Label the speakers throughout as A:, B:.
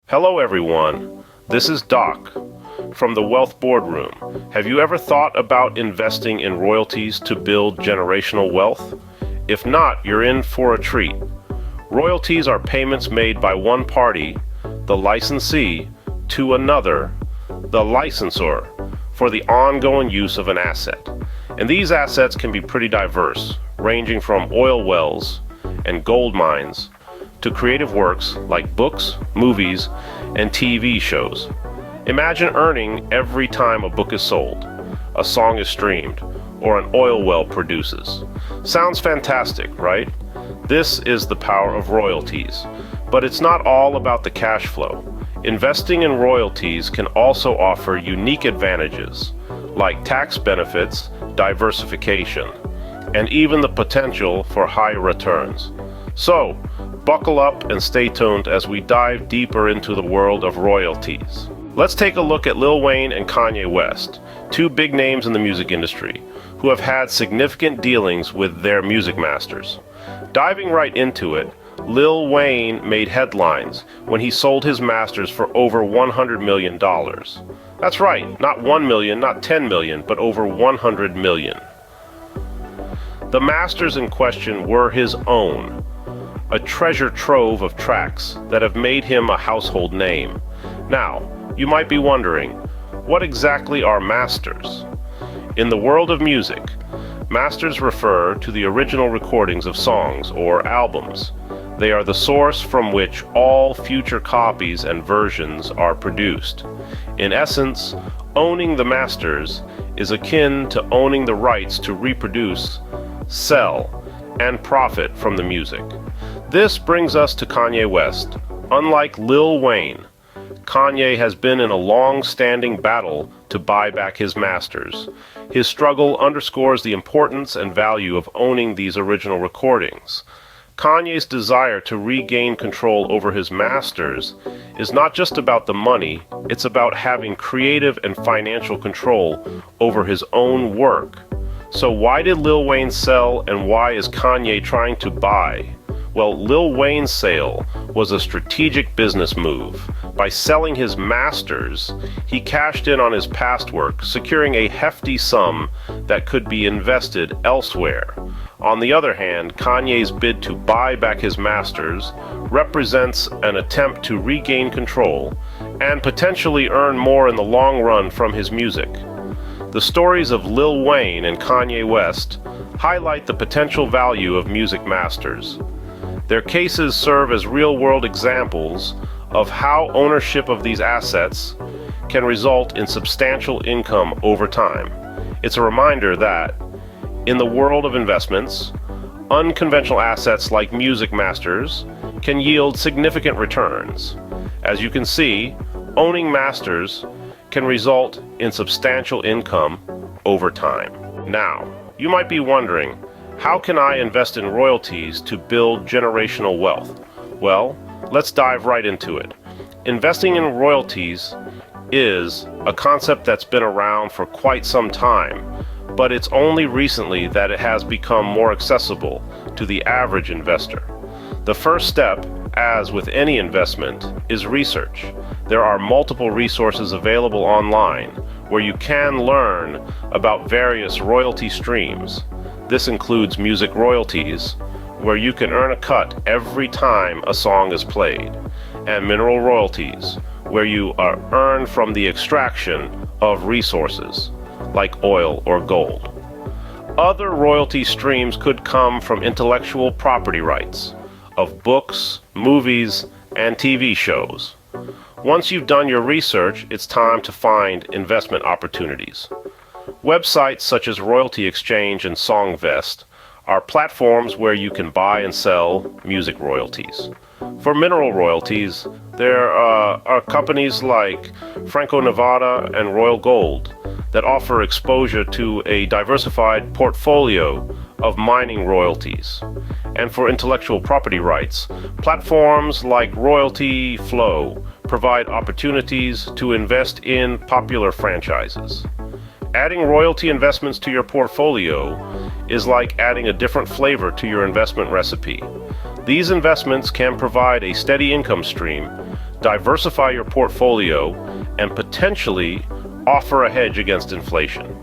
A: Hello everyone, this is Doc from the Wealth Boardroom. Have you ever thought about investing in royalties to build generational wealth? If not, you're in for a treat. Royalties are payments made by one party, the licensee, to another, the licensor, for the ongoing use of an asset. And these assets can be pretty diverse, ranging from oil wells and gold mines to creative works like books, movies, and TV shows. Imagine earning every time a book is sold, a song is streamed, or an oil well produces. Sounds fantastic, right? This is the power of royalties. But it's not all about the cash flow. Investing in royalties can also offer unique advantages, like tax benefits, diversification, and even the potential for high returns. So, buckle up and stay tuned as we dive deeper into the world of royalties. Let's take a look at Lil Wayne and Kanye West, two big names in the music industry, who have had significant dealings with their music masters. Diving right into it, Lil Wayne made headlines when he sold his masters for over $100 million. That's right, not 1 million, not 10 million, but over 100 million. The masters in question were his own, a treasure trove of tracks that have made him a household name. Now, you might be wondering, what exactly are masters? In the world of music, masters refer to the original recordings of songs or albums. They are the source from which all future copies and versions are produced. In essence, owning the masters is akin to owning the rights to reproduce, sell, and profit from the music. This brings us to Kanye West. Unlike Lil Wayne, Kanye has been in a long-standing battle to buy back his masters. His struggle underscores the importance and value of owning these original recordings. Kanye's desire to regain control over his masters is not just about the money, it's about having creative and financial control over his own work. So why did Lil Wayne sell, and why is Kanye trying to buy? Well, Lil Wayne's sale was a strategic business move. By selling his masters, he cashed in on his past work, securing a hefty sum that could be invested elsewhere. On the other hand, Kanye's bid to buy back his masters represents an attempt to regain control and potentially earn more in the long run from his music. The stories of Lil Wayne and Kanye West highlight the potential value of music masters. Their cases serve as real-world examples of how ownership of these assets can result in substantial income over time. It's a reminder that, in the world of investments, unconventional assets like music masters can yield significant returns. As you can see, owning masters can result in substantial income over time. Now, you might be wondering, how can I invest in royalties to build generational wealth? Well, let's dive right into it. Investing in royalties is a concept that's been around for quite some time, but it's only recently that it has become more accessible to the average investor. The first step, as with any investment, is research. There are multiple resources available online where you can learn about various royalty streams. This includes music royalties, where you can earn a cut every time a song is played, and mineral royalties, where you are earned from the extraction of resources, like oil or gold. Other royalty streams could come from intellectual property rights of books, movies, and TV shows. Once you've done your research, it's time to find investment opportunities. Websites such as Royalty Exchange and Songvest are platforms where you can buy and sell music royalties. For mineral royalties, there are companies like Franco-Nevada and Royal Gold that offer exposure to a diversified portfolio of mining royalties. And for intellectual property rights, platforms like Royalty Flow provide opportunities to invest in popular franchises. Adding royalty investments to your portfolio is like adding a different flavor to your investment recipe. These investments can provide a steady income stream diversify your portfolio, and potentially offer a hedge against inflation.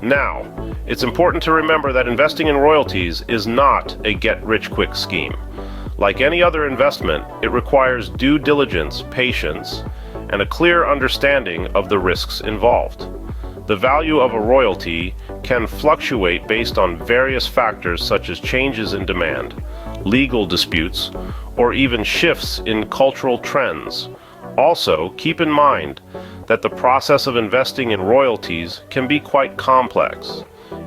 A: Now, it's important to remember that investing in royalties is not a get-rich-quick scheme. Like any other investment, it requires due diligence, patience, and a clear understanding of the risks involved. The value of a royalty can fluctuate based on various factors such as changes in demand, legal disputes, or even shifts in cultural trends. Also, keep in mind that the process of investing in royalties can be quite complex,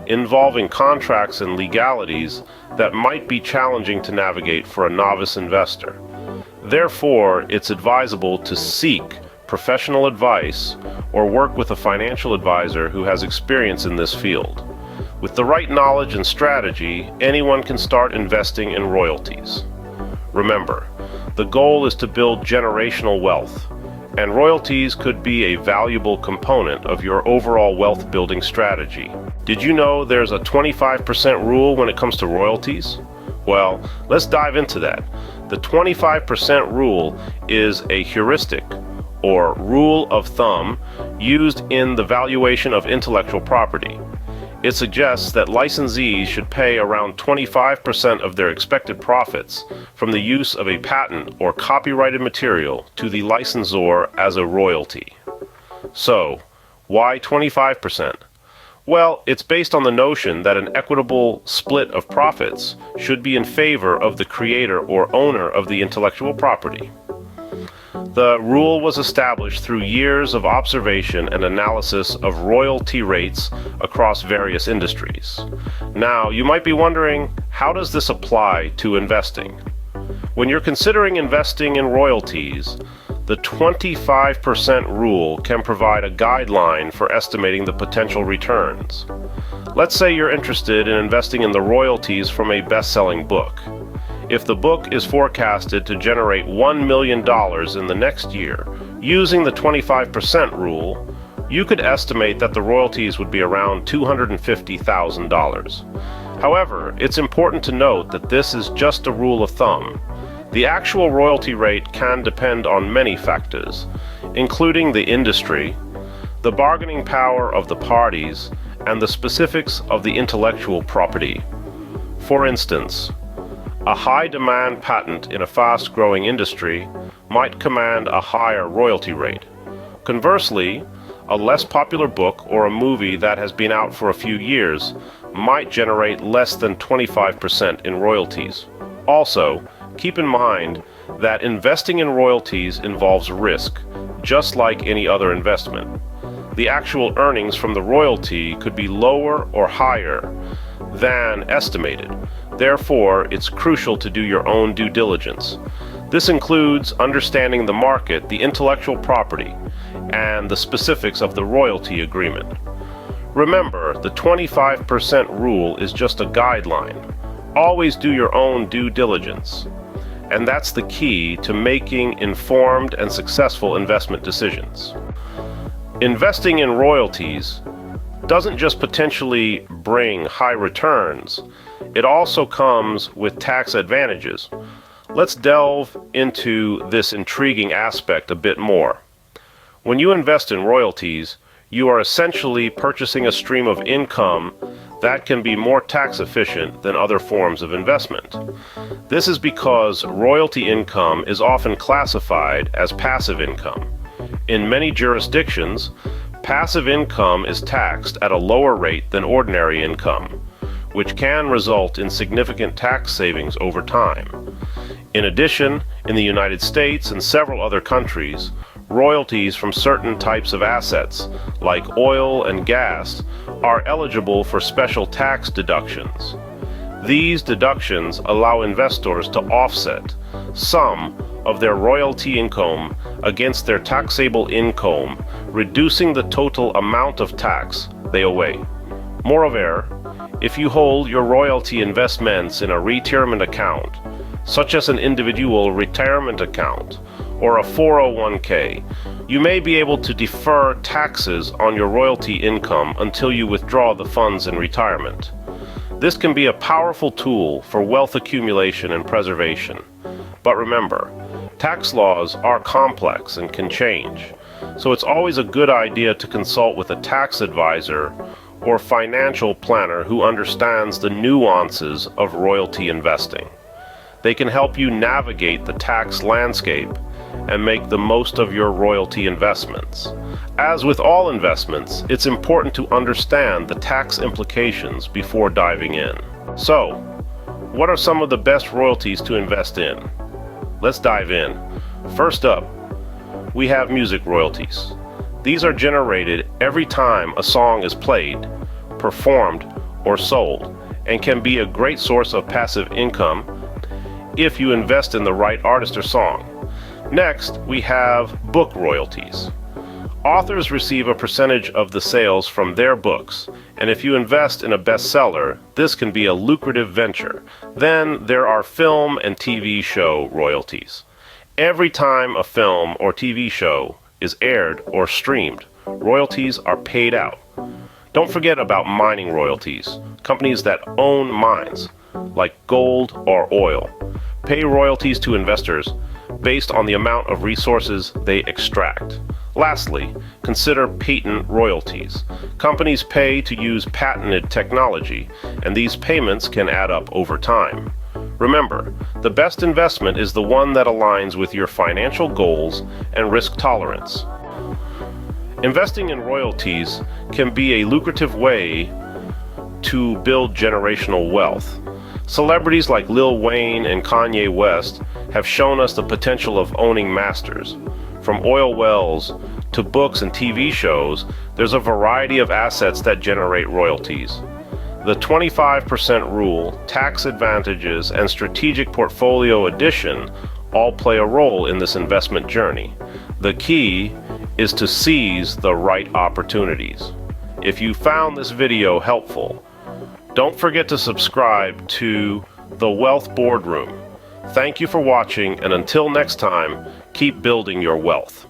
A: involving contracts and legalities that might be challenging to navigate for a novice investor. Therefore, it's advisable to seek professional advice or work with a financial advisor who has experience in this field. With the right knowledge and strategy, anyone can start investing in royalties. Remember, the goal is to build generational wealth, and royalties could be a valuable component of your overall wealth building strategy. Did you know there's a 25% rule when it comes to royalties? Well, let's dive into that. The 25% rule is a heuristic, or rule of thumb, used in the valuation of intellectual property. It suggests that licensees should pay around 25% of their expected profits from the use of a patent or copyrighted material to the licensor as a royalty. So, why 25%? Well, it's based on the notion that an equitable split of profits should be in favor of the creator or owner of the intellectual property. The rule was established through years of observation and analysis of royalty rates across various industries. Now, you might be wondering, how does this apply to investing? When you're considering investing in royalties, the 25% rule can provide a guideline for estimating the potential returns. Let's say you're interested in investing in the royalties from a best-selling book. If the book is forecasted to generate $1 million in the next year, using the 25% rule, you could estimate that the royalties would be around $250,000. However, it's important to note that this is just a rule of thumb. The actual royalty rate can depend on many factors, including the industry, the bargaining power of the parties, and the specifics of the intellectual property. For instance, a high-demand patent in a fast-growing industry might command a higher royalty rate. Conversely, a less popular book or a movie that has been out for a few years might generate less than 25% in royalties. Also, keep in mind that investing in royalties involves risk, just like any other investment. The actual earnings from the royalty could be lower or higher than estimated. Therefore, it's crucial to do your own due diligence. This includes understanding the market, the intellectual property, and the specifics of the royalty agreement. Remember, the 25% rule is just a guideline. Always do your own due diligence. And that's the key to making informed and successful investment decisions. Investing in royalties doesn't just potentially bring high returns, it also comes with tax advantages. Let's delve into this intriguing aspect a bit more. When you invest in royalties, you are essentially purchasing a stream of income that can be more tax efficient than other forms of investment. This is because royalty income is often classified as passive income. In many jurisdictions, passive income is taxed at a lower rate than ordinary income, which can result in significant tax savings over time. In addition, in the United States and several other countries, royalties from certain types of assets, like oil and gas, are eligible for special tax deductions. These deductions allow investors to offset some of their royalty income against their taxable income, reducing the total amount of tax they owe. Moreover, if you hold your royalty investments in a retirement account, such as an individual retirement account or a 401k, you may be able to defer taxes on your royalty income until you withdraw the funds in retirement. This can be a powerful tool for wealth accumulation and preservation. But remember, Tax laws are complex and can change, so it's always a good idea to consult with a tax advisor or financial planner who understands the nuances of royalty investing. They can help you navigate the tax landscape and make the most of your royalty investments. As with all investments, it's important to understand the tax implications before diving in. So, what are some of the best royalties to invest in? Let's dive in. First up, we have music royalties. These are generated every time a song is played, performed, or sold, and can be a great source of passive income if you invest in the right artist or song. Next, we have book royalties. Authors receive a percentage of the sales from their books, and if you invest in a bestseller, this can be a lucrative venture. Then there are film and TV show royalties. Every time a film or TV show is aired or streamed, royalties are paid out. Don't forget about mining royalties. Companies that own mines, like gold or oil, pay royalties to investors based on the amount of resources they extract. Lastly, consider patent royalties. Companies pay to use patented technology, and these payments can add up over time. Remember, the best investment is the one that aligns with your financial goals and risk tolerance. Investing in royalties can be a lucrative way to build generational wealth. Celebrities like Lil Wayne and Kanye West have shown us the potential of owning masters. From oil wells to books and TV shows, there's a variety of assets that generate royalties. The 25% rule, tax advantages, and strategic portfolio addition all play a role in this investment journey. The key is to seize the right opportunities. If you found this video helpful, don't forget to subscribe to the Wealth Boardroom. Thank you for watching, and until next time, keep building your wealth.